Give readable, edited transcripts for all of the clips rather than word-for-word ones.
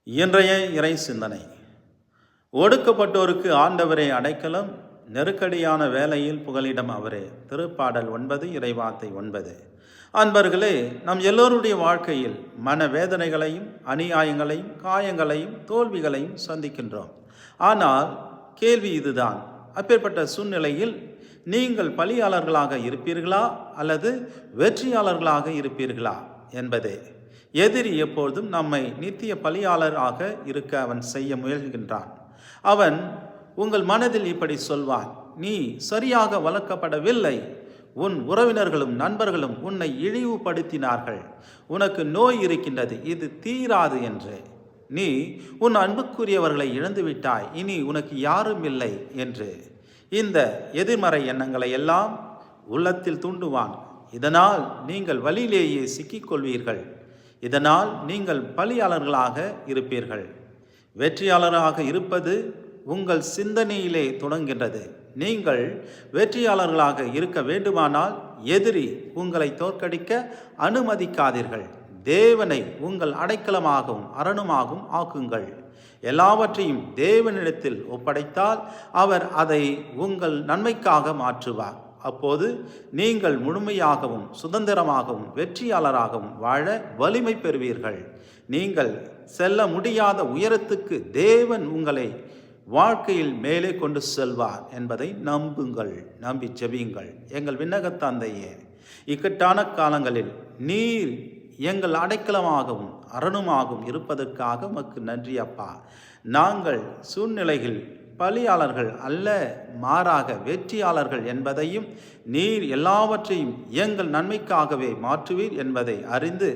இன்றைய இறை சிந்தனை. ஒடுக்கப்பட்டோருக்கு ஆண்டவரே அடைக்கலம், நெருக்கடியான வேளையில் புகலிடம் அவரே. திருப்பாடல் 9 இறைவார்த்தை 9. அன்பர்களே, நம் எல்லோருடைய வாழ்க்கையில் மனவேதனைகளையும் அநியாயங்களையும் காயங்களையும் தோல்விகளையும் சந்திக்கின்றோம். ஆனால் கேள்வி இதுதான், அப்பேற்பட்ட சூழ்நிலையில் நீங்கள் பலியாளர்களாக இருப்பீர்களா அல்லது வெற்றியாளர்களாக இருப்பீர்களா என்பதே. எதிரி எப்பொழுதும் நம்மை நித்திய பலியாளராக இருக்க அவன் செய்ய முயல்கின்றான். அவன் உங்கள் மனதில் இப்படி சொல்வான், நீ சரியாக வளர்க்கப்படவில்லை, உன் உறவினர்களும் நண்பர்களும் உன்னை இழிவுபடுத்தினார்கள், உனக்கு நோய் இருக்கின்றது, இது தீராது என்று. நீ உன் அன்புக்குரியவர்களை இழந்துவிட்டாய், இனி உனக்கு யாரும் இல்லை என்று இந்த எதிர்மறை எண்ணங்களை எல்லாம் உள்ளத்தில் தூண்டுவான். இதனால் நீங்கள் வழியிலேயே சிக்கிக்கொள்வீர்கள். இதனால் நீங்கள் பலியாளர்களாக இருப்பீர்கள். வெற்றியாளராக இருப்பது உங்கள் சிந்தனையிலே தொடங்குகின்றது. நீங்கள் வெற்றியாளர்களாக இருக்க வேண்டுமானால் எதிரி உங்களை தோற்கடிக்க அனுமதிக்காதீர்கள். தேவனை உங்கள் அடைக்கலமாகவும் அரணுமாகவும் ஆக்குங்கள். எல்லாவற்றையும் தேவனிடத்தில் ஒப்படைத்தால் அவர் அதை உங்கள் நன்மைக்காக மாற்றுவார். அப்போது நீங்கள் முழுமையாகவும் சுதந்திரமாகவும் வெற்றியாளராகவும் வாழ வலிமை பெறுவீர்கள். நீங்கள் செல்ல முடியாத உயரத்துக்கு தேவன் உங்களை வாழ்க்கையில் மேலே கொண்டு செல்வார் என்பதை நம்புங்கள், நம்பி ஜெபியுங்கள். எங்கள் விண்ணக தந்தையே, இக்கட்டான காலங்களில் நீர் எங்கள் அடைக்கலமாகவும் அரணுமாகவும் இருப்பதற்காக உமக்கு நன்றி அப்பா. நாங்கள் சூழ்நிலைகள் பலியாளர்கள் அல்ல, மாறாக வெற்றியாளர்கள் என்பதையும் நீர் எல்லாவற்றையும் எங்கள் நன்மைக்காகவே மாற்றுவீர் என்பதை அறிந்து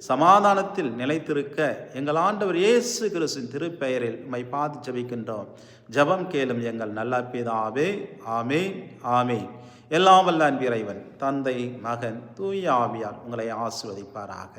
சமாதானத்தில் நிலைத்திருக்க எங்கள் ஆண்டவர் இயேசு கிறிஸ்துவின் திருப்பெயரில் உம்மை பார்த்து ஜெபிக்கின்றோம். ஜெபம் கேளும் எங்கள் நல்ல பிதாவே. ஆமென், ஆமென். எல்லாம் வல்ல அன்பிறைவன் தந்தை, மகன், தூய ஆவியார் உங்களை ஆசீர்வதிப்பாராக.